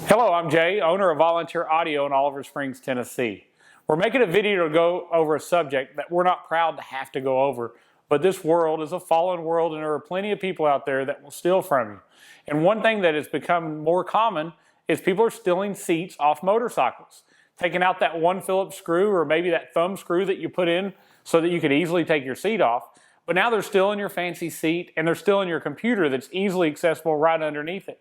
Hello, I'm Jay, owner of Volunteer Audio in Oliver Springs, Tennessee. We're making a video to go over a subject that we're not proud to have to go over, but this world is a fallen world and there are plenty of people out there that will steal from you. And one thing that has become more common is people are stealing seats off motorcycles, taking out that one Phillips screw or maybe that thumb screw that you put in so that you could easily take your seat off. But now they're stealing your fancy seat and they're stealing your computer that's easily accessible right underneath it.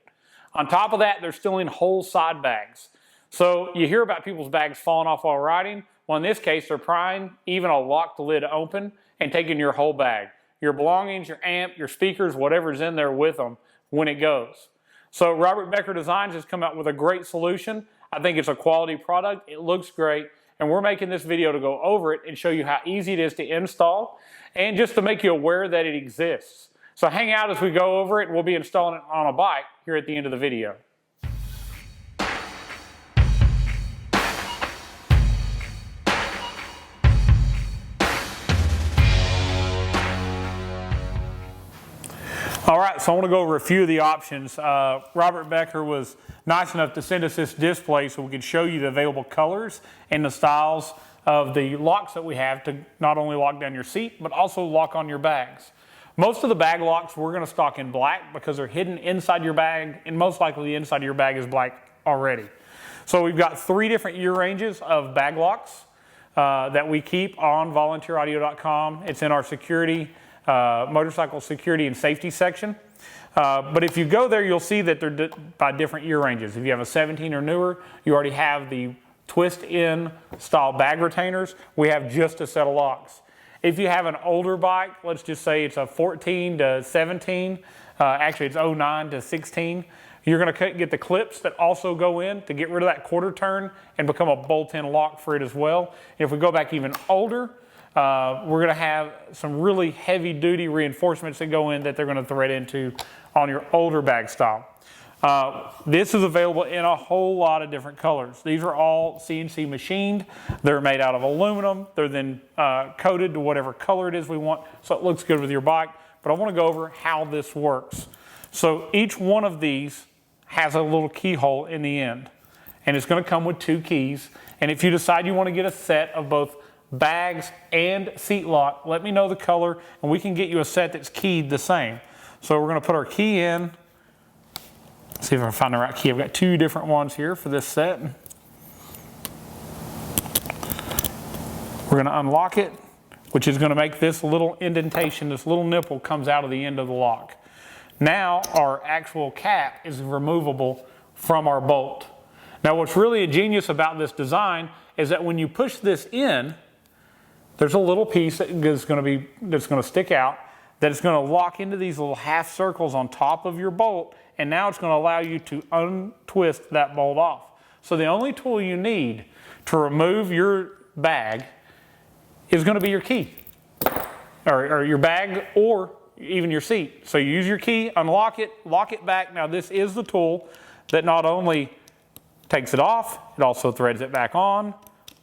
On top of that, they're stealing whole side bags. So you hear about people's bags falling off while riding. Well, in this case, they're prying even a locked lid open and taking your whole bag. Your belongings, your amp, your speakers, whatever's in there with them when it goes. So Robert Becker Designs has come out with a great solution. I think it's a quality product. It looks great. And we're making this video to go over it and show you how easy it is to install and just to make you aware that it exists. So hang out as we go over it. We'll be installing it on a bike here at the end of the video. All right, so I want to go over a few of the options. Robert Becker was nice enough to send us this display so we could show you the available colors and the styles of the locks that we have to not only lock down your seat, but also lock on your bags. Most of the bag locks we're going to stock in black because they're hidden inside your bag, and most likely the inside of your bag is black already. So we've got 3 different year ranges of bag locks that we keep on volunteeraudio.com. It's in our security, motorcycle security and safety section. But if you go there, you'll see that they're by different year ranges. If you have a 17 or newer, you already have the twist-in style bag retainers. We have just a set of locks. If you have an older bike, let's just say it's a 14 to 17, actually it's 09 to 16, you're going to get the clips that also go in to get rid of that quarter turn and become a bolt-in lock for it as well. If we go back even older, we're going to have some really heavy-duty reinforcements that go in that they're going to thread into on your older bag style. This is available in a whole lot of different colors. These are all CNC machined. They're made out of aluminum. They're then coated to whatever color it is we want, so it looks good with your bike. But I want to go over how this works. So each one of these has a little keyhole in the end, and it's going to come with 2 keys. And if you decide you want to get a set of both bags and seat lock, let me know the color, and we can get you a set that's keyed the same. So we're going to put our key in. See if I can find the right key. I've got 2 different ones here for this set. We're going to unlock it, which is going to make this little indentation, this little nipple comes out of the end of the lock. Now our actual cap is removable from our bolt. Now what's really ingenious about this design is that when you push this in, there's a little piece that is going to stick out that is going to lock into these little half circles on top of your bolt, and now it's going to allow you to untwist that bolt off. So the only tool you need to remove your bag is going to be your key, or your bag, or even your seat. So you use your key, unlock it, lock it back. Now this is the tool that not only takes it off, it also threads it back on,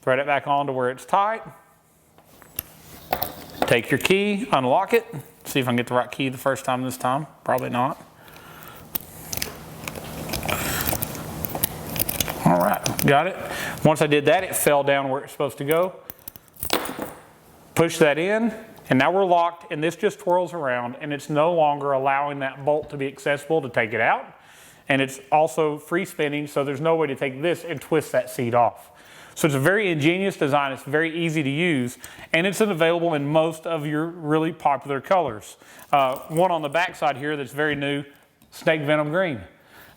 thread it back on to where it's tight. Take your key, unlock it. See if I can get the right key the first time this time. Probably not. All right, got it. Once I did that, it fell down where it's supposed to go. Push that in, and now we're locked, and this just twirls around, and it's no longer allowing that bolt to be accessible to take it out. And it's also free spinning, so there's no way to take this and twist that seat off. So it's a very ingenious design. It's very easy to use, and it's available in most of your really popular colors. One on the back side here that's very new, snake venom green.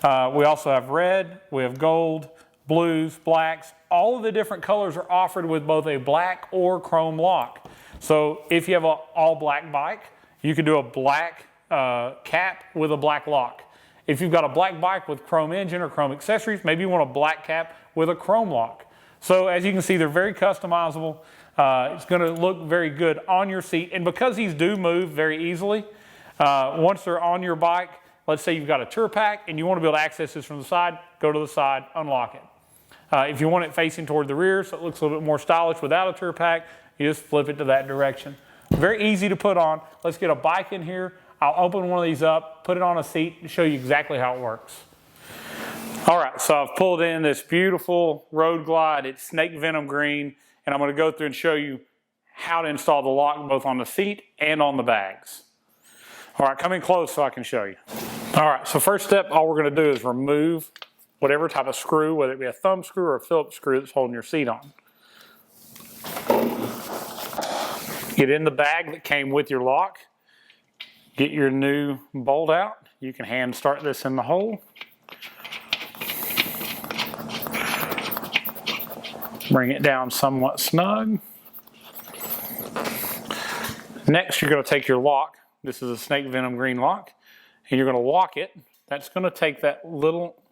We also have red, we have gold, blues, blacks. All of the different colors are offered with both a black or chrome lock. So if you have an all black bike, you can do a black cap with a black lock. If you've got a black bike with chrome engine or chrome accessories, maybe you want a black cap with a chrome lock. So as you can see, they're very customizable. It's going to look very good on your seat. And because these do move very easily, once they're on your bike, let's say you've got a tour pack and you want to be able to access this from the side, go to the side, unlock it. If you want it facing toward the rear so it looks a little bit more stylish without a tour pack, you just flip it to that direction. Very easy to put on. Let's get a bike in here. I'll open one of these up, put it on a seat, and show you exactly how it works. All right, right, so I've pulled in this beautiful Road Glide. It's snake venom green, and I'm going to go through and show you how to install the lock both on the seat and on the bags. All right, come in close so I can show you. All right, so first step, all we're going to do is remove whatever type of screw, whether it be a thumb screw or a Phillips screw that's holding your seat on. Get in the bag that came with your lock. Get your new bolt out. You can hand start this in the hole. Bring it down somewhat snug. Next, you're going to take your lock. This is a snake venom green lock, and you're going to lock it. That's going to take that little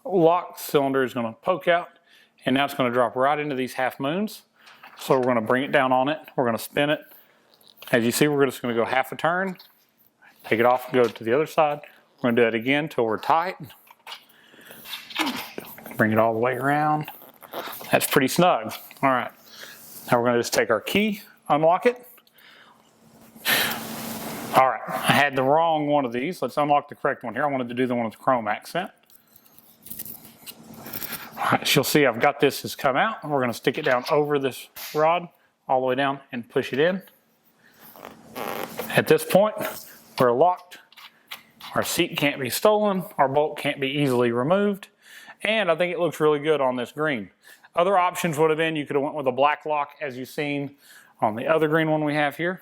lock cylinder is going to poke out, and now it's going to drop right into these half moons. So we're going to bring it down on it. We're going to spin it. As you see, we're just going to go half a turn, take it off and go to the other side. We're going to do it again until we're tight. Bring it all the way around. That's pretty snug. All right. Now we're going to just take our key, unlock it. All right. I had the wrong one of these. Let's unlock the correct one here. I wanted to do the one with the chrome accent. All right. So you'll see I've got this has come out. We're going to stick it down over this rod all the way down and push it in. At this point, we're locked. Our seat can't be stolen. Our bolt can't be easily removed. And I think it looks really good on this green. Other options would have been you could have went with a black lock as you've seen on the other green one we have here.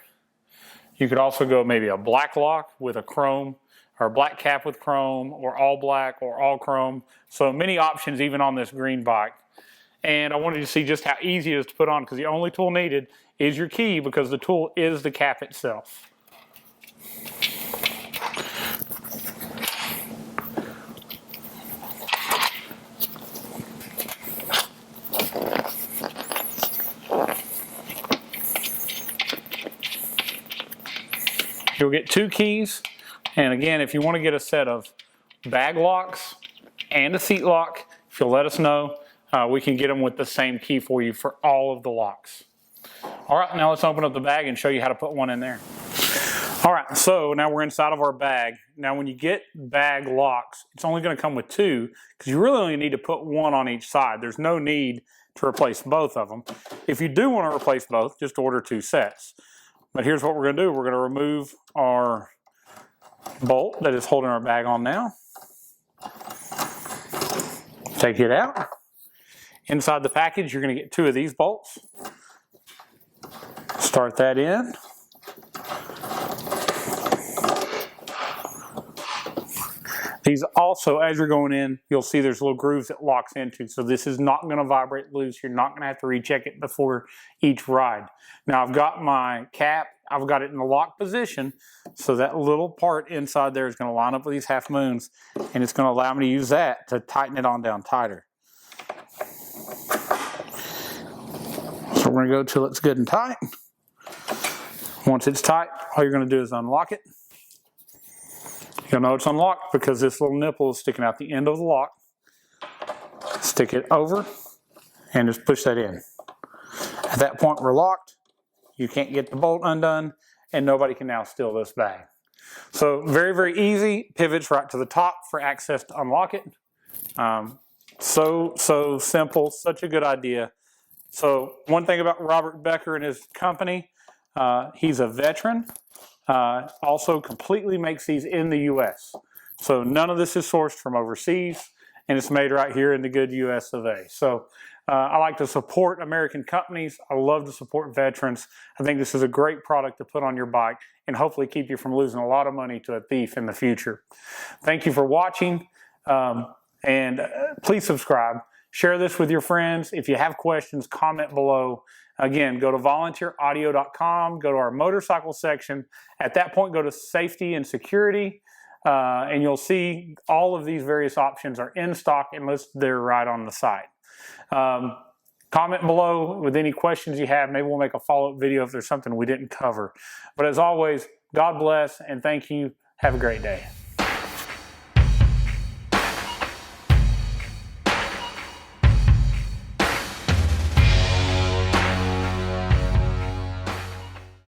You could also go maybe a black lock with a chrome or a black cap with chrome or all black or all chrome. So many options even on this green bike. And I wanted you to see just how easy it is to put on because the only tool needed is your key because the tool is the cap itself. You'll get 2 keys, and again, if you want to get a set of bag locks and a seat lock, if you'll let us know, we can get them with the same key for you for all of the locks. All right, now let's open up the bag and show you how to put one in there. All right, so now we're inside of our bag. Now when you get bag locks, it's only going to come with 2 because you really only need to put one on each side. There's no need to replace both of them. If you do want to replace both, just order 2 sets. But here's what we're going to do. We're going to remove our bolt that is holding our bag on now. Take it out. Inside the package, you're going to get 2 of these bolts. Start that in. These also, as you're going in, you'll see there's little grooves it locks into. So this is not going to vibrate loose. You're not going to have to recheck it before each ride. Now I've got my cap. I've got it in the lock position. So that little part inside there is going to line up with these half moons. And it's going to allow me to use that to tighten it on down tighter. So we're going to go till it's good and tight. Once it's tight, all you're going to do is unlock it. You'll know it's unlocked because this little nipple is sticking out the end of the lock. Stick it over and just push that in. At that point, we're locked. You can't get the bolt undone, and nobody can now steal this bag. So very, very easy. Pivots right to the top for access to unlock it. So simple, such a good idea. So one thing about Robert Becker and his company, he's a veteran. Also completely makes these in the U.S. So none of this is sourced from overseas, and it's made right here in the good U.S. of A. So I like to support American companies. I love to support veterans. I think this is a great product to put on your bike and hopefully keep you from losing a lot of money to a thief in the future. Thank you for watching, and please subscribe. Share this with your friends. If you have questions, comment below. Again, go to volunteeraudio.com, go to our motorcycle section. At that point, go to safety and security, and you'll see all of these various options are in stock and listed there right on the site. Comment below with any questions you have. Maybe we'll make a follow-up video if there's something we didn't cover. But as always, God bless and thank you. Have a great day.